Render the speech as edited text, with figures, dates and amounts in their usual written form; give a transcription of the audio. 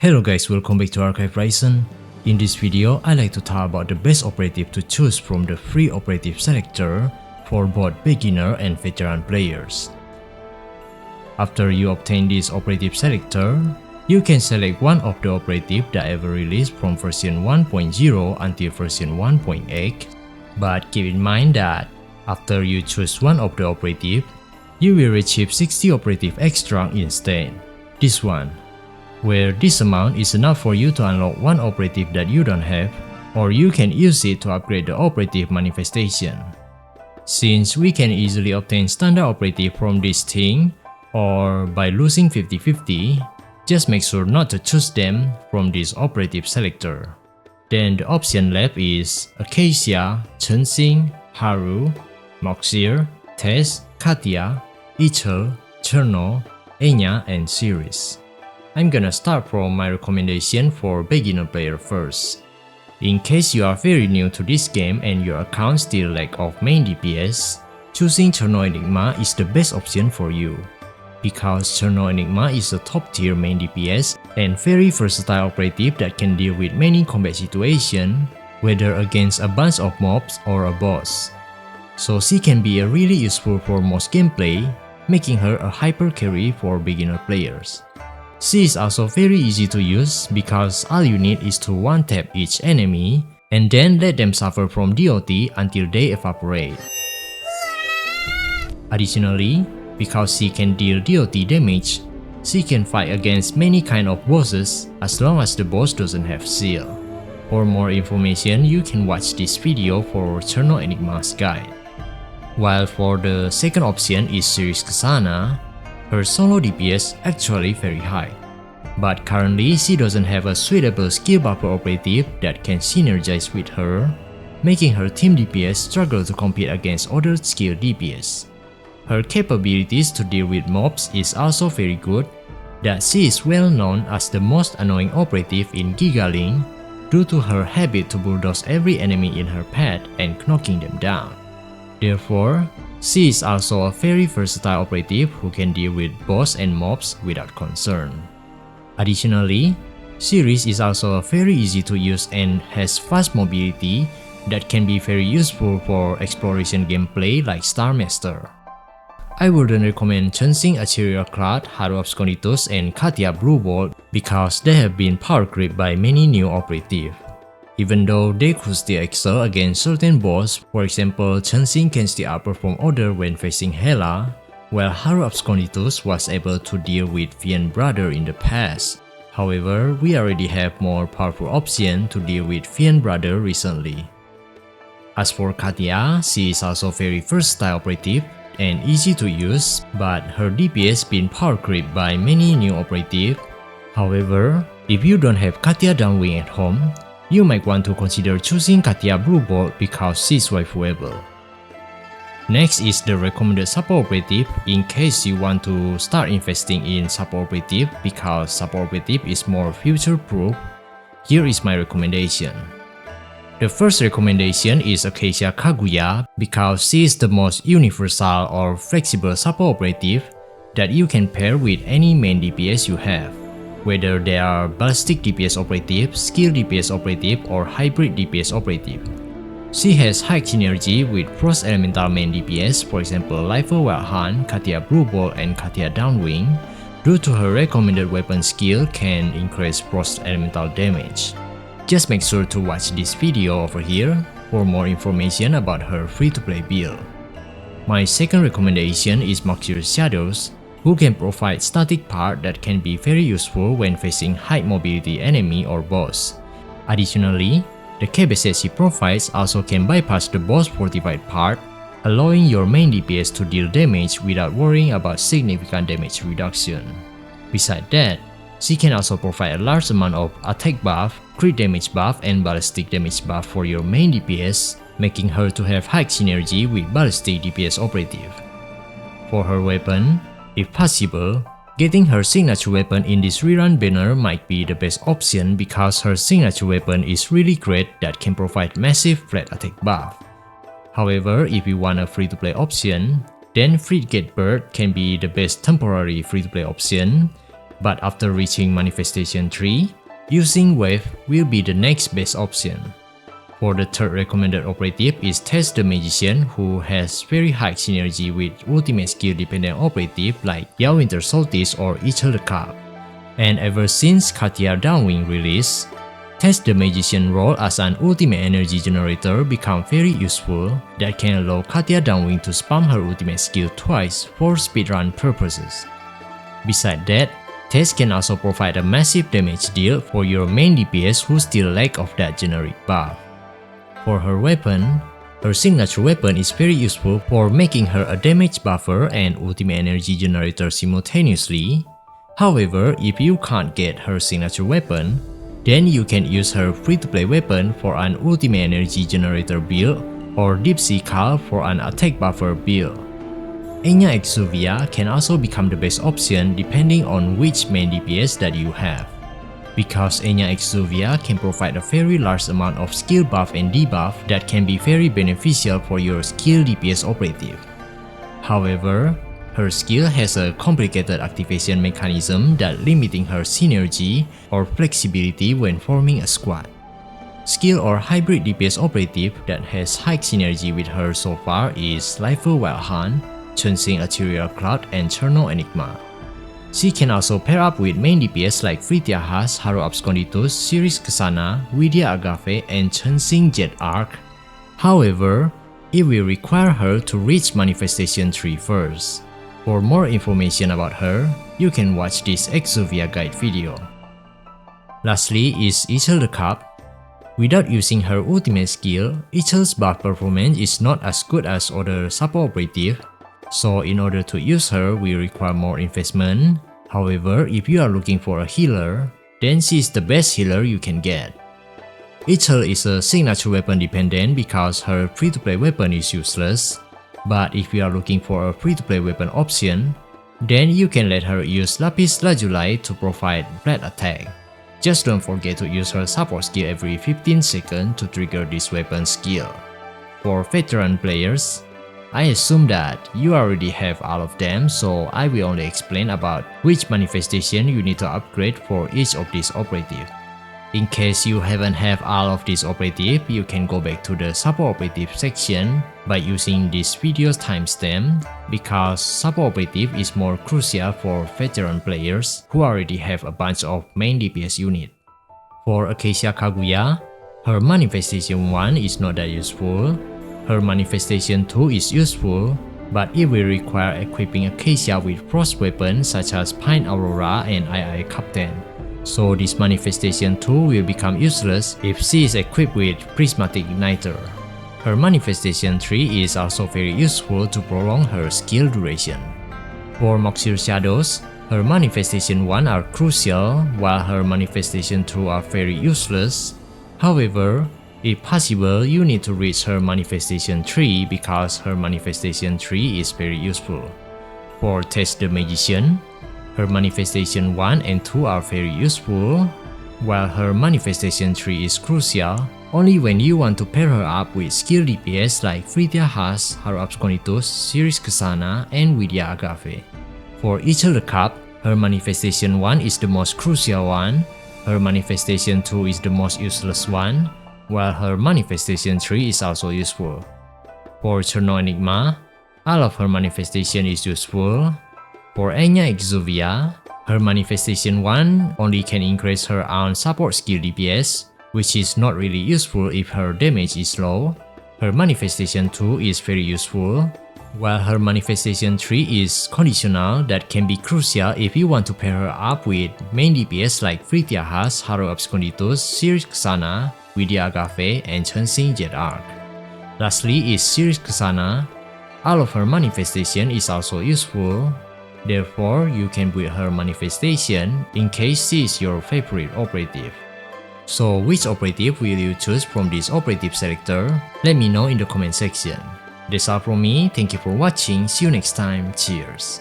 Hello guys, welcome back to Archive Ryzen. In this video, I like to talk about the best operative to choose from the free operative selector for both beginner and veteran players. After you obtain this operative selector, you can select one of the operative that ever released from version 1.0 until version 1.8. But keep in mind that after you choose one of the operative, you will receive 60 operative extract instead. This one, where this amount is enough for you to unlock one operative that you don't have, or you can use it to upgrade the operative manifestation. Since we can easily obtain standard operative from this thing, or by losing 50-50, just make sure not to choose them from this operative selector. Then the option left is Acacia, Chensing, Haru, Moxir, Tess, Katia, Ichel, Cherno, Enya, and Series. I'm gonna start from my recommendation for beginner player first. In case you are very new to this game and your account still lack of main DPS, choosing Cherno Enigma is the best option for you. Because Cherno Enigma is a top tier main DPS and very versatile operative that can deal with many combat situations, whether against a bunch of mobs or a boss. So she can be really useful for most gameplay, making her a hyper carry for beginner players. She is also very easy to use because all you need is to one-tap each enemy and then let them suffer from DOT until they evaporate. Additionally, because she can deal DOT damage, she can fight against many kind of bosses as long as the boss doesn't have shield. For more information, you can watch this video for Cherno Enigma's guide. While for the second option is Series Kasana, her solo DPS actually very high, but currently she doesn't have a suitable skill buffer operative that can synergize with her, making her team DPS struggle to compete against other skill DPS. Her capabilities to deal with mobs is also very good, that she is well known as the most annoying operative in Gigaling due to her habit to bulldoze every enemy in her path and knocking them down. Therefore, she is also a very versatile operative who can deal with boss and mobs without concern. Additionally, Series is also very easy to use and has fast mobility that can be very useful for exploration gameplay like Star Master. I wouldn't recommend Chensing Acheria Cloud, Haru Absconditus, and Katia Blue Bolt because they have been power creeped by many new operatives. Even though they could still excel against certain boss, for example, Chensing can still outperform others when facing Hela, while Haru Absconditus was able to deal with Fian Brother in the past. However, we already have more powerful options to deal with Fian Brother recently. As for Katia, she is also very versatile operative and easy to use, but her DPS been power creeped by many new operatives. However, if you don't have Katia Downwing at home, you might want to consider choosing Katia Blue Bolt because she's waifuable. Next is the recommended support operative in case you want to start investing in support operative because support operative is more future-proof. Here is my recommendation. The first recommendation is Acacia Kaguya because she is the most universal or flexible support operative that you can pair with any main DPS you have, whether they are ballistic DPS operative, skill DPS operative, or hybrid DPS operative. She has high synergy with Frost Elemental main DPS, for example Lifer Wild Hunt, Katia Blue Bolt, and Katia Downwing, due to her recommended weapon skill can increase Frost Elemental damage. Just make sure to watch this video over here for more information about her free-to-play build. My second recommendation is Moxir's Shadows, who can provide static part that can be very useful when facing high mobility enemy or boss. Additionally, the KBC she provides also can bypass the boss fortified part, allowing your main DPS to deal damage without worrying about significant damage reduction. Besides that, she can also provide a large amount of attack buff, crit damage buff, and ballistic damage buff for your main DPS, making her to have high synergy with ballistic DPS operative. For her weapon, if possible, getting her signature weapon in this rerun banner might be the best option because her signature weapon is really great that can provide massive flat attack buff. However, if you want a free-to-play option, then Frigate Bird can be the best temporary free-to-play option But after reaching Manifestation 3, using Wave will be the next best option. For the third recommended operative is Test the Magician, who has very high synergy with ultimate skill dependent operative like Winter Solstice or Ether the Cup. And ever since Katia Downwing release, Test the Magician role as an ultimate energy generator become very useful that can allow Katia Downwing to spam her ultimate skill twice for speedrun purposes. Besides that, Test can also provide a massive damage deal for your main DPS who still lack of that generic buff. For her weapon, her signature weapon is very useful for making her a damage buffer and ultimate energy generator simultaneously. However, if you can't get her signature weapon, then you can use her free-to-play weapon for an ultimate energy generator build or Deep Sea Call for an attack buffer build. Enya Exuvia can also become the best option depending on which main DPS that you have, because Enya Exuvia can provide a very large amount of skill buff and debuff that can be very beneficial for your skill DPS operative. However, her skill has a complicated activation mechanism that limiting her synergy or flexibility when forming a squad. Skill or hybrid DPS operative that has high synergy with her so far is Lifer Wild Hunt, Chensing Ethereal Cloud, and Cherno Enigma. She can also pair up with main DPS like Frithia Haas, Haru Absconditus, Siris Kesana, Widya Agave, and Chensing Jet Arc. However, it will require her to reach Manifestation 3 first. For more information about her, you can watch this Exuvia guide video. Lastly is Ether the Cup. Without using her ultimate skill, Ether's buff performance is not as good as other support operative, so in order to use her, we require more investment. However, if you are looking for a healer, then she is the best healer you can get. Ether is a signature weapon dependent because her free-to-play weapon is useless. But if you are looking for a free-to-play weapon option, then you can let her use Lapis Lazuli to provide flat attack. Just don't forget to use her support skill every 15 seconds to trigger this weapon skill. For veteran players, I assume that you already have all of them, so I will only explain about which manifestation you need to upgrade for each of these operative. In case you haven't have all of these operative, you can go back to the support operative section by using this video's timestamp, because support operative is more crucial for veteran players who already have a bunch of main DPS unit. For Acacia Kaguya, her manifestation 1 is not that useful. Her manifestation 2 is useful, but it will require equipping Acacia with frost weapons such as Pine Aurora and II Captain. So this manifestation 2 will become useless if she is equipped with Prismatic Igniter. Her manifestation 3 is also very useful to prolong her skill duration. For Moxir Shadows, her manifestation 1 are crucial while her manifestation 2 are very useless. However, if possible, you need to reach her manifestation 3 because her manifestation 3 is very useful. For Test the Magician, her manifestation 1 and 2 are very useful, while her manifestation 3 is crucial only when you want to pair her up with skill DPS like Frithia Haas, Haru Absconditus, Siris Kesana, and Widya Agave. For Ether the Cup, her manifestation 1 is the most crucial one, her manifestation 2 is the most useless one, while her manifestation 3 is also useful. For Cherno Enigma, all of her manifestation is useful. For Enya Exuvia, her manifestation 1 only can increase her own support skill DPS, which is not really useful if her damage is low. Her manifestation 2 is very useful, while her manifestation 3 is conditional that can be crucial if you want to pair her up with main DPS like Frithia Haas, Haru Absconditus, Siris Kesana, Widya Agave, and Chensing Jet Arc. Lastly is Siris Kesana. All of her manifestation is also useful. Therefore, you can build her manifestation in case she is your favorite operative. So which operative will you choose from this operative selector? Let me know in the comment section. That's all from me, thank you for watching, see you next time, cheers!